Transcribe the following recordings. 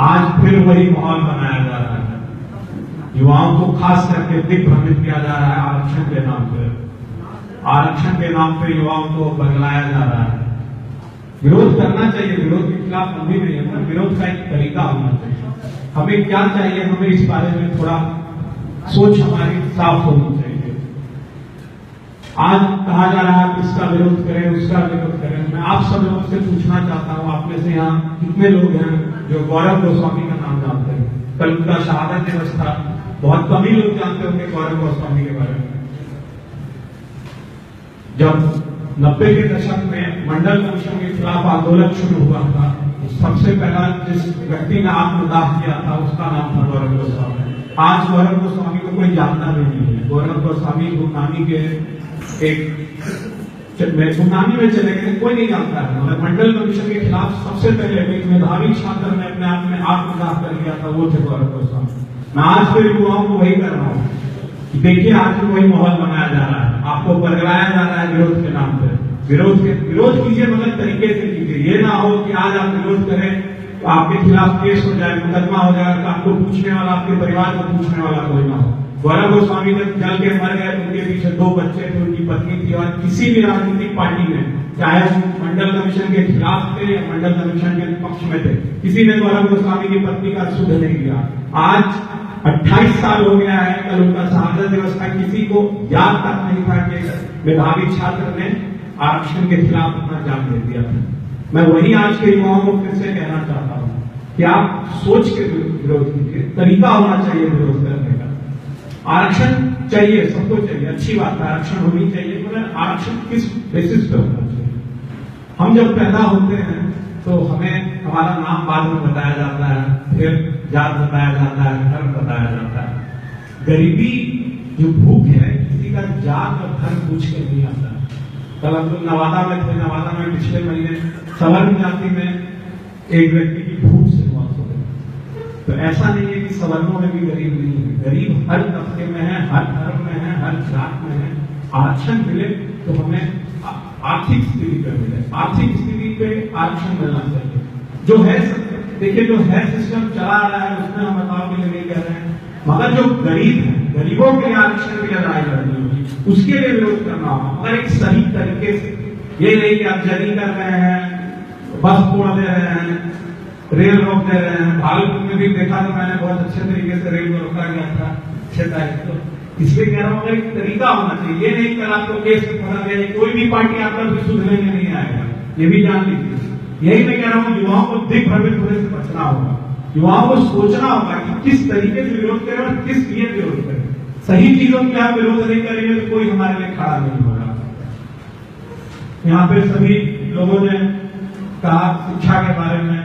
आज फिर वही माहौल बनाया जा रहा है। युवाओं को खास करके दिग्भ्रमित किया जा रहा है आरक्षण के नाम पर। आरक्षण के नाम पर युवाओं को बदलाया जा रहा है। विरोध करना चाहिए, विरोध के खिलाफ हम भी नहीं है, पर विरोध का एक तरीका होना चाहिए। हमें क्या चाहिए, हमें इस बारे में थोड़ा सोच हमारी साफ होनी चाहिए। आज कहा जा रहा है इसका विरोध करें, उसका विरोध करें। मैं आप सब लोगों से पूछना चाहता हूं, आप में से यहाँ कितने लोग हैं जो गौरव गोस्वामी का नाम जानते हैं? कल उनका शहादत दिवस था, बहुत कम ही लोग जानते होंगे गौरव गोस्वामी के बारे में। जब 90 के दशक में मंडल कमीशन के खिलाफ आंदोलन शुरू हुआ था, सबसे पहला जिस व्यक्ति ने आत्मदाह किया था उसका नाम था गौरव गोस्वामी। आज गौरव गोस्वामी को कोई जानता भी नहीं है। गौरव गोस्वामी गुमनामी के गुमनामी में चले गए, कोई नहीं जानता है। मतलब मंडल कमीशन के खिलाफ सबसे पहले एक मेधावी छात्र ने अपने आप में आत्मदाह कर लिया था, वो थे गौरव गोस्वामी। मैं आज फिर युवाओं को वही कर रहा हूँ कि देखिए आज भी वही माहौल बनाया जा रहा है, आपको बरगलाया जा रहा है विरोध के नाम पर। विरोध कीजिए, मतलब तरीके से कीजिए। ये ना हो कि आज आप विरोध करें तो आपके खिलाफ केस हो जाए, मुकदमा हो जाए, तो आपको पूछने वाला, आपके परिवार को पूछने वाला कोई ना हो। गौरव गोस्वामी जब जल के मर गए, उनके पीछे 2 बच्चे थे, उनकी पत्नी थी, और किसी भी राजनीतिक पार्टी में, चाहे वो मंडल कमीशन के खिलाफ थे या मंडल कमीशन के पक्ष में थे, किसी ने गौरव गोस्वामी की पत्नी का सुध नहीं किया। आज 28 साल हो गया है, कल उनका शहादत दिवस था, किसी को याद तक नहीं था कि मेधावी छात्र ने आरक्षण के खिलाफ अपना जान दे दिया था। मैं वही आज के युवाओं को फिर से कहना चाहता हूं कि आप सोच के विरोध कीजिए, तरीका होना चाहिए विरोध करने का। आरक्षण चाहिए, सबको चाहिए, अच्छी बात है, आरक्षण होनी चाहिए, मगर आरक्षण किस बेसिस पे होना चाहिए? हम जब पैदा होते हैं तो हमें हमारा नाम बाद में बताया जाता है, फिर जात बताया जाता है, धर्म बताया जाता है। गरीबी जो भूख है, किसी का जात और धर्म पूछ के नहीं आता। कल हम लोग नवादा में थे, नवादा में पिछले महीने सवर्ण जाति में एक व्यक्ति की भूख से मौत हो गई। तो ऐसा नहीं है कि सवर्णों में भी गरीब नहीं है, गरीब हर तबके में है, हर धर्म में है, हर जात में है। आरक्षण मिले तो हमें आर्थिक स्थिति पे मिले, आर्थिक स्थिति पे आरक्षण मिलना चाहिए। जो है, देखिए जो है सिस्टम चला रहा है उसमें हम बताओ के लिए नहीं कह रहे हैं, मगर जो गरीब है, गरीबों के लिए आरक्षण की लड़ाई लड़नी होगी, उसके लिए विरोध करना होगा, मगर एक सही तरीके से। ये नहीं कि आप जरी कर रहे हैं, बस तोड़ दे रहे हैं, रेल रोक दे रहे हैं। भागलपुर में भी देखा तो मैंने, बहुत अच्छे तरीके से रेल को रोका गया था, अच्छे तारीख को। इसलिए कह रहा हूं अगर एक तरीका होना चाहिए। ये नहीं कल आपको केस में फंसा दिया, कोई भी पार्टी आपका भी सुधरने में नहीं आएगा, ये भी जान लीजिए। यही मैं कह रहा हूं, युवाओं को दिग्भ्रमित होने से बचना होगा। युवाओं को सोचना होगा कि किस तरीके से विरोध करें और किस लिए विरोध करें। सही चीजों की आप विरोध नहीं करेंगे तो कोई हमारे लिए खड़ा नहीं होगा। यहाँ पे सभी लोगों ने कहा शिक्षा के बारे में,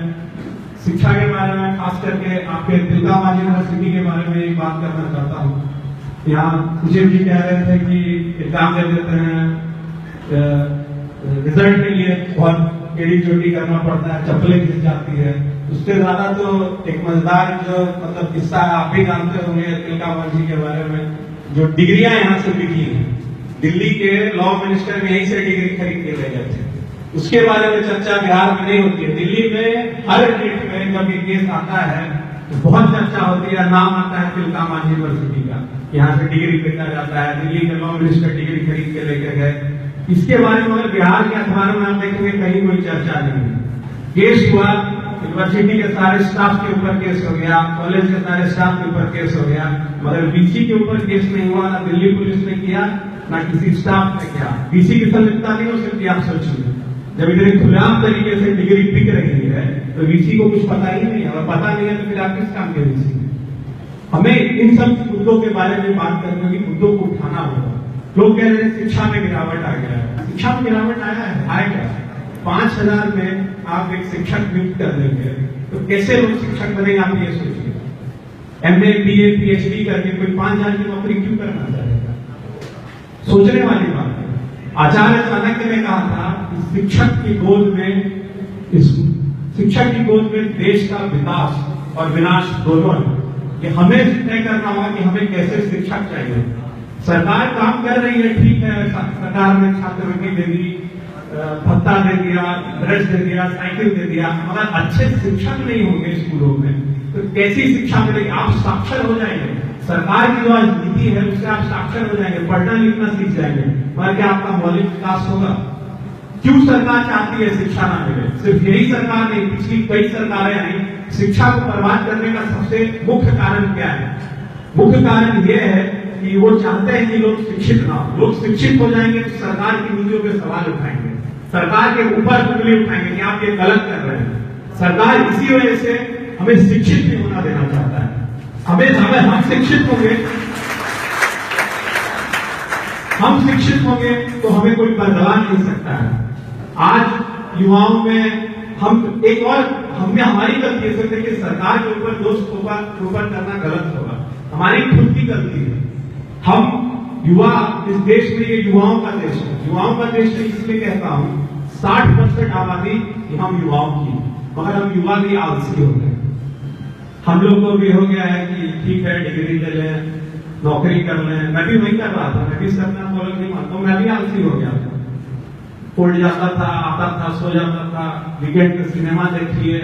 शिक्षा के बारे में खास करके आपके तिलका मांझी यूनिवर्सिटी के बारे में एक बात करना चाहता हूँ। यहाँ सुशील जी कह रहे थे कि एग्जाम दे देते हैं, रिजल्ट के लिए बहुत एड़ी चोटी करना पड़ता है, चप्पलें घिस जाती है। उससे ज्यादा तो एक मजेदार जो मतलब किस्सा आप भी जानते होंगे तिलका मांझी के बारे में, जो डिग्रियां यहाँ से बिकी हैं। दिल्ली के लॉ मिनिस्टर में यहीं से डिग्री खरीद के ले गए थे। उसके बारे में चर्चा बिहार में नहीं होती है। दिल्ली में हर डेट में जब ये केस आता है तो बहुत चर्चा होती है, नाम आता है तिलका मांझी यूनिवर्सिटी का, यहाँ से डिग्री बेचा जाता है, दिल्ली के लॉ मिनिस्टर डिग्री खरीद के लेके गए। इसके बारे में अगर बिहार के अखबारों में आप देखेंगे कहीं कोई चर्चा नहीं है। केस हुआ, यूनिवर्सिटी के सारे स्टाफ के ऊपर केस हो गया, कॉलेज के सारे स्टाफ के ऊपर केस हो गया, मगर वीसी के ऊपर केस नहीं हुआ। ना दिल्ली पुलिस ने किया, ना किसी स्टाफ ने किया। वीसी की संलिप्तता नहीं हो सकती। आप सोचिए, जब इतने खुलेआम तरीके से डिग्री बिक रही है तो वीसी को कुछ पता ही नहीं है, और पता नहीं है तो फिर आप किस काम के वीसी? हमें इन सब मुद्दों के बारे में बात करने होगी, मुद्दों को उठाना होगा। लोग कह रहे हैं शिक्षा में गिरावट आ गया है। शिक्षा में गिरावट आएगा। 5,000 में आप एक शिक्षक नियुक्त कर देंगे तो कैसे लोग शिक्षक बनेंगे? आप ये सोचिए। MA, BA, PhD करके कोई 5,000 की नौकरी क्यों करना चाहेगा? सोचने वाली बात है। आचार्य चाणक्य ने कहा था कि शिक्षक की गोद में देश का विकास और विनाश दोनों है। कि हमें तय करना होगा कि हमें कैसे शिक्षक चाहिए। सरकार काम कर रही है, ठीक है, सरकार ने छात्रवृत्ति दे दी, भत्ता दे दिया, ब्रश दे दिया, साइकिल दे दिया, मगर अच्छे शिक्षक नहीं होंगे स्कूलों में तो कैसी शिक्षा मिलेगी? आप साक्षर हो जाएंगे, सरकार की जो आज नीति है उससे आप साक्षर हो जाएंगे, पढ़ना लिखना सीख जाएंगे, मगर क्या आपका मौलिक विकास होगा? क्यों सरकार चाहती है शिक्षा ना मिले? सिर्फ यही सरकार नहीं, पिछली कई सरकारें आई। शिक्षा को बर्बाद करने का सबसे मुख्य कारण क्या है? मुख्य कारण यह है कि वो चाहते हैं कि लोग शिक्षित ना हो। लोग शिक्षित हो जाएंगे तो सरकार की नीतियों पे सवाल उठाएंगे, सरकार के ऊपर उंगली उठाएंगे कि आप ये गलत कर रहे हैं। सरकार इसी वजह से हमें शिक्षित नहीं होना देना चाहता है। हम शिक्षित होंगे तो हमें कोई बदला नहीं सकता है। आज युवाओं में हम एक और हमने हमारी गलती है, देखिए सरकार के ऊपर दोष टोपा करना गलत होगा, हमारी खुद की गलती है। हम युवा, इस देश में ये युवाओं का देश है, युवाओं का देश है इसलिए कहता हूं 60% आबादी हम युवाओं की, मगर हम युवा भी आलसी हो गए। हम लोग को भी हो गया है कि ठीक है डिग्री ले लें, नौकरी कर लें। मैं भी वही कर रहा था, मैं भी सपना बोल नहीं मानता, मैं भी आलसी हो गया था। उठ जाता था, आता था, सो जाता था, वीकेंड में सिनेमा देख लिए,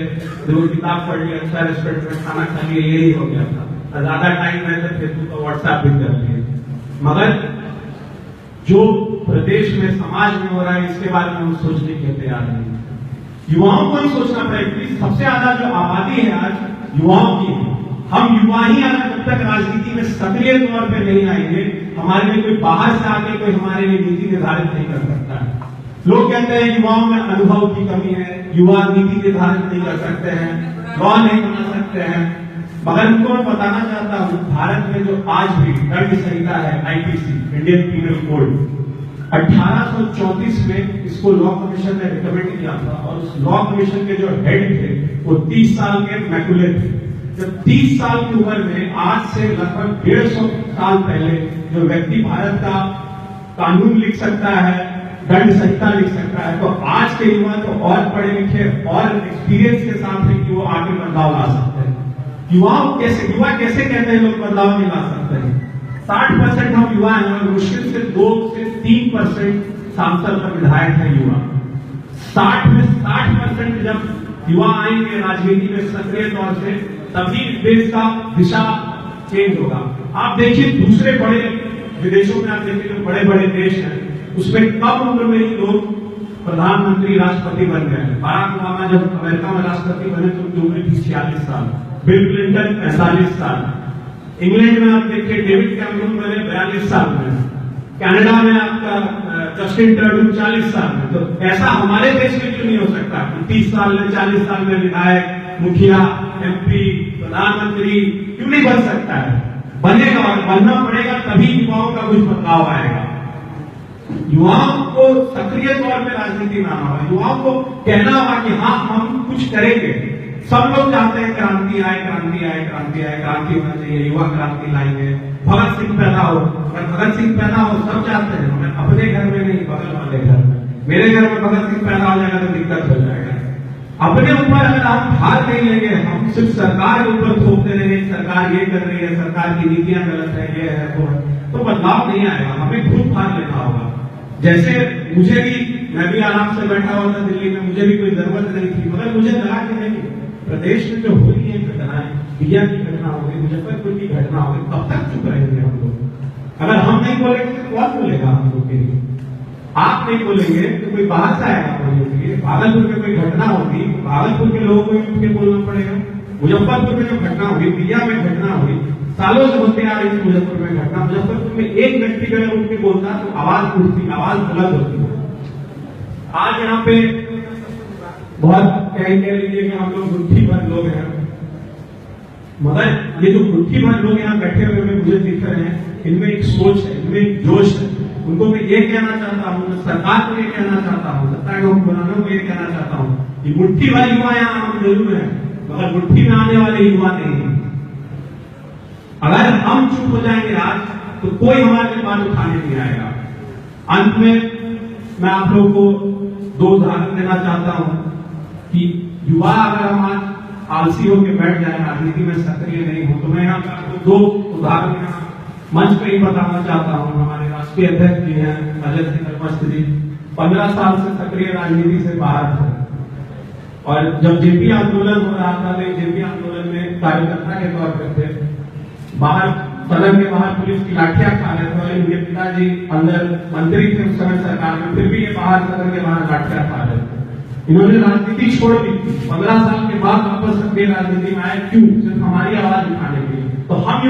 2 किताब पढ़ लिए, अच्छा रेस्टोरेंट में खाना खा लिए, यही हो गया था। ज्यादा टाइम है तो फेसबुक का व्हाट्सएप भी कर लिए। मगर जो प्रदेश में समाज में हो रहा है इसके बारे में हम सोचने के तैयार नहीं। युवाओं को ही सोचना पड़ेगा। सबसे ज्यादा जो आबादी है आज युवाओं की, हम युवा ही अगर जब तक राजनीति में सक्रिय तौर पर नहीं आएंगे, हमारे लिए कोई बाहर से आके कोई हमारे लिए नीति निर्धारित नहीं कर सकता है। लोग कहते हैं युवाओं में अनुभव की कमी है, युवा नीति निर्धारित नहीं कर सकते हैं, लॉ नहीं बना सकते हैं। मगर उनको मैं बताना चाहता हूं, भारत में जो आज भी दंड संहिता है, आईपीसी, इंडियन पीनल कोड, 1834 में इसको लॉ कमीशन ने रिकमेंड किया था और उस लॉ कमीशन के जो हेड थे वो 30 साल के मैकुले थे। जब 30 साल की उम्र में, आज से लगभग 150 साल पहले, जो व्यक्ति भारत का कानून लिख सकता है, दंड संहिता लिख सकता है, तो आज के युवा तो और पढ़े लिखे और एक्सपीरियंस के साथ है कि वो आगे बदलाव ला सकते हैं। युवा कैसे कहते हैं लोग बदलाव नहीं ला सकते हैं? 60% हम युवा हैं और मुश्किल से 2 से 3% सांसद और विधायक हैं युवा। 60% जब युवा आएंगे राजनीति में सक्रिय तौर से, तभी देश का दिशा चेंज होगा। आप देखिए दूसरे बड़े विदेशों में, आप देखिए जो बड़े बड़े देश हैं उसमें कम उम्र में ही लोग प्रधानमंत्री राष्ट्रपति बन गए। बराक ओबामा जब अमेरिका में राष्ट्रपति बने तो उनकी उम्र थी 46 साल, बिल क्लिंटन 45 साल, इंग्लैंड में आप देखिए डेविड कैमरून बने 42 साल में, कनाडा में आपका जस्टिन ट्रूडो 40 साल में। तो ऐसा हमारे देश में क्यों नहीं हो सकता? 30 साल में, 40 साल में विधायक, मुखिया, एमपी, प्रधानमंत्री क्यों नहीं बन सकता है? बनेगा और बनना पड़ेगा, तभी युवाओं का कुछ बदलाव आएगा। युवाओं को सक्रिय तौर पर राजनीति में आना होगा, युवाओं को कहना होगा कि हाँ हम कुछ करेंगे। सब लोग चाहते हैं क्रांति आए, क्रांति आए, क्रांति आए, क्रांति होना चाहिए, युवा क्रांति लाएंगे, भगत सिंह पैदा हो। अगर भगत सिंह पैदा हो सब चाहते हैं, मगर अपने घर में नहीं, बगल वाले घर में। मेरे घर में भगत सिंह पैदा हो जाएगा तो दिक्कत हो जाएगा। अपने ऊपर अगर हम भार नहीं लेंगे, हम सिर्फ सरकार के ऊपर थोपते रहेंगे, सरकार ये कर रही है, सरकार की नीतियां गलत है, ये है वो है, तो बदलाव नहीं आएगा। हमें खुद भार लेना होगा। जैसे मुझे भी, मैं भी आराम से बैठा हुआ था दिल्ली में, मुझे भी कोई जरूरत नहीं थी, मगर मुझे लगा कि नहीं, प्रदेश में जो हो रही है घटनाएं, बिया की घटना हो गई, मुजफ्फरपुर की घटना हो गई, कब तक चुप रहेंगे हम लोग? अगर हम नहीं बोलेंगे तो कौन बोलेगा हम लोग के लिए? आप नहीं बोलेंगे तो कोई बाहर से आएगा बोलने के लिए। भागलपुर में कोई घटना होगी, भागलपुर के लोगों को भी बोलना पड़ेगा। मुजफ्फरपुर में जो घटना हुई, बिया में घटना हुई, सालों से होते आ रही थी मुजफ्फरपुर में घटना। मुजफ्फरपुर में एक व्यक्ति अगर उठ के बोलता तो आवाज उठती, आवाज बुलंद होती। आज यहाँ पे बहुत कह लीजिए कि हम लोग मुट्ठी भर लोग हैं, मगर ये जो मुट्ठी भर लोग यहाँ बैठे हुए मुझे दिख रहे हैं, इनमें एक सोच है, इनमें एक जोश है। उनको मैं ये कहना चाहता हूँ, सरकार को ये कहना चाहता हूँ, सत्ता के हुक्मरानों को ये कहना चाहता हूँ कि मुट्ठी भर युवा यहाँ हम जरूर है, मगर मुट्ठी में आने वाले युवा नहीं है। अगर हम चुप हो जाएंगे आज तो कोई हमारे लिए बात उठाने नहीं आएगा। अंत में मैं आप लोगों को 2 उदाहरण देना चाहता हूं कि युवा अगर हम आज आलसी होकर बैठ जाए, राजनीति में सक्रिय नहीं हो, तो मैं यहाँ पर आपको 2 उदाहरण मंच पर ही बताना चाहता हूं। हमारे राष्ट्रीय अध्यक्ष जी हैं अजय सिंह जी, 15 साल से सक्रिय राजनीति से बाहर थे और जब जेपी आंदोलन हो रहा था, तो जेपी आंदोलन में कार्यकर्ता के तौर पर थे। बाहर सदन के बाहर पुलिस की लाठियां खा रहे थे और इनके पिताजी अंदर मंत्री थे उस समय सरकार में, फिर भी ये बाहर सदन के बाहर लाठियां खा रहे थे। इन्होंने राजनीति छोड़ दी, 15 साल के बाद वापस सक्रिय राजनीति में आए। क्यों? सिर्फ हमारी आवाज उठाने के लिए। तो हम